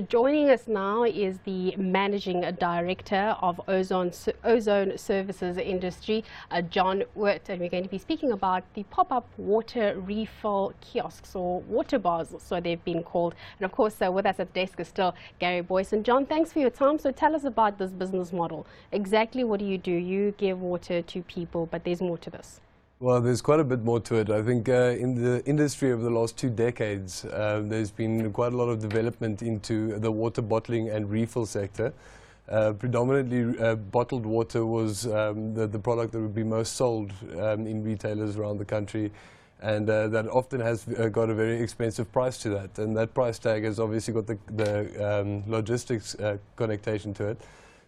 Joining us now is the Managing Director of Ozone Services Industry, John Oort, and we're going to be speaking about the pop-up water refill kiosks, or water bars, so they've been called. And of course, with us at the desk is still Gary Boyce. And John, thanks for your time. So tell us about this business model. Exactly what do? You give water to people, but there's more to this. Well, there's quite a bit more to it. I think in the industry over the last 2 decades, there's been quite a lot of development into the water bottling and refill sector. Predominantly bottled water was the product that would be most sold in retailers around the country, and that often has got a very expensive price to that. And that price tag has obviously got the logistics connotation to it.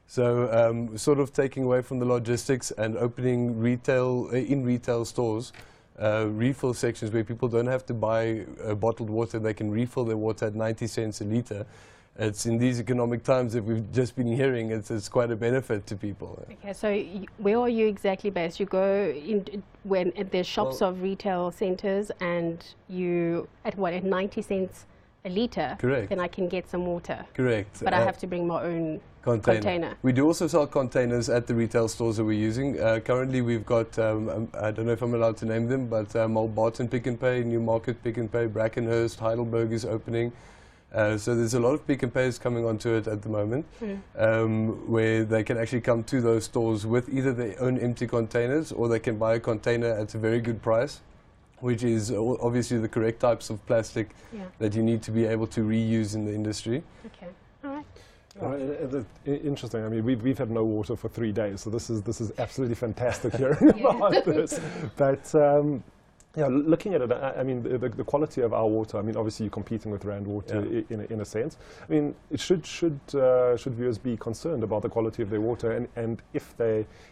So sort of taking away from the logistics and opening retail stores, refill sections where people don't have to buy bottled water, they can refill their water at 90 cents a litre. It's in these economic times that we've just been hearing, it's quite a benefit to people. Okay, so where are you exactly based? You go in when there's shops of retail centres, and you at 90 cents a litre? Correct. Then I can get some water. Correct. But I have to bring my own container. We do also sell containers at the retail stores that we're using. Currently we've got, I don't know if I'm allowed to name them, but Barton Pick n Pay, Newmarket Pick n Pay, Brackenhurst, Heidelberg is opening. So there's a lot of Pick n Pays coming onto it at the moment, where they can actually come to those stores with either their own empty containers, or they can buy a container at a very good price, which is obviously the correct types of plastic that you need to be able to reuse in the industry. Okay, all right. Interesting. I mean, we've had no water for 3 days, so this is absolutely fantastic hearing about this. But yeah, looking at it, I mean, the quality of our water. I mean, obviously you're competing with Rand water in a sense. I mean, should viewers be concerned about the quality of their water, and if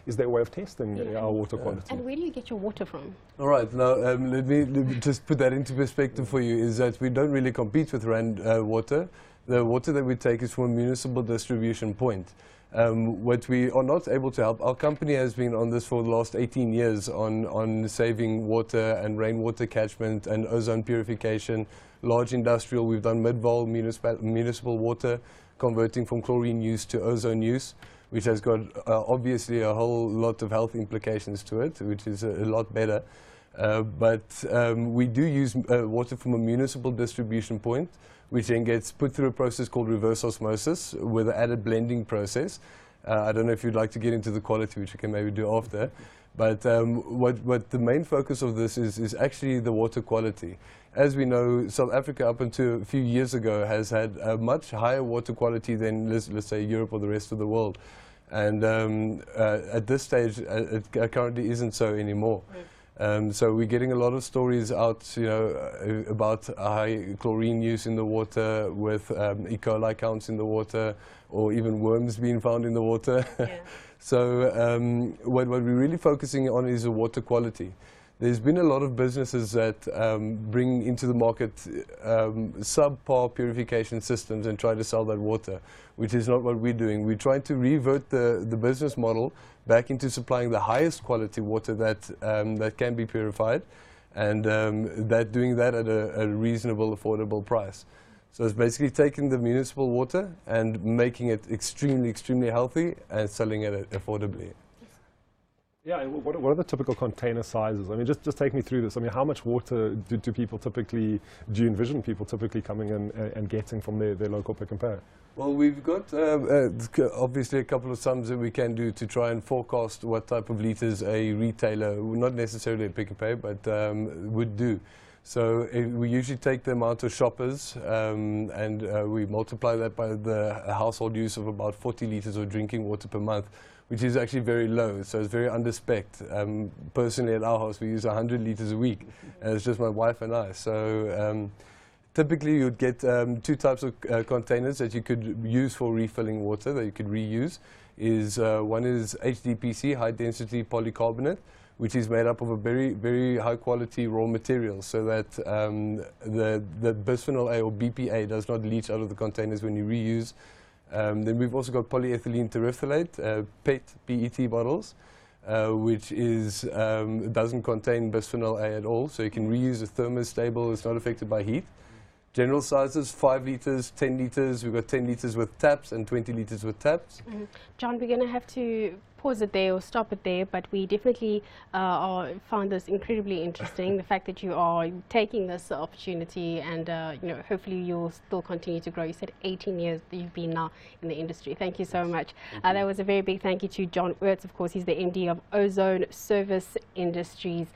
is there a way of testing our water quality? And where do you get your water from? All right, now let me just put that into perspective for you. Is that we don't really compete with Rand water. The water that we take is from a municipal distribution point. What we are not able to help, our company has been on this for the last 18 years on saving water and rainwater catchment and ozone purification. Large industrial, we've done mid-vol municipal water, converting from chlorine use to ozone use, which has got obviously a whole lot of health implications to it, which is a lot better. But we do use water from a municipal distribution point, which then gets put through a process called reverse osmosis with an added blending process. I don't know if you'd like to get into the quality, which we can maybe do after. But what the main focus of this is actually the water quality. As we know, South Africa up until a few years ago has had a much higher water quality than, let's say, Europe or the rest of the world. And at this stage, it currently isn't so anymore. So we're getting a lot of stories out, about high chlorine use in the water, with E. coli counts in the water, or even worms being found in the water. Yeah. So what we're really focusing on is the water quality. There's been a lot of businesses that bring into the market subpar purification systems and try to sell that water, which is not what we're doing. We're trying to revert the business model back into supplying the highest quality water that can be purified, and doing that at a reasonable, affordable price. So it's basically taking the municipal water and making it extremely, extremely healthy and selling it affordably. Yeah, what are the typical container sizes? I mean, just take me through this. I mean, how much water do you envision people typically coming in and getting from their local Pick n Pay? Well, we've got obviously a couple of sums that we can do to try and forecast what type of litres a retailer, not necessarily a Pick n Pay, but would do. So we usually take the amount of shoppers and we multiply that by the household use of about 40 litres of drinking water per month, which is actually very low, so it's very under-specced. Personally, at our house, we use 100 litres a week, and it's just my wife and I. So typically, you'd get 2 types of containers that you could use for refilling water, that you could reuse. One is HDPC, high-density polycarbonate, which is made up of a very, very high-quality raw material, so that the bisphenol A or BPA does not leach out of the containers when you reuse. Then we've also got polyethylene terephthalate, PET bottles, which doesn't contain bisphenol A at all, so you can reuse. It's thermostable, it's not affected by heat. general sizes, 5 liters, 10 liters. We've got 10 liters with taps and 20 liters with taps. John, we're going to have to pause it there or stop it there, but we definitely found this incredibly interesting, the fact that you are taking this opportunity and you know, hopefully you'll still continue to grow. You said 18 years that you've been now in the industry. Thank you so much. That was a very big thank you to John Oort. Of course, he's the MD of Ozone Service Industries.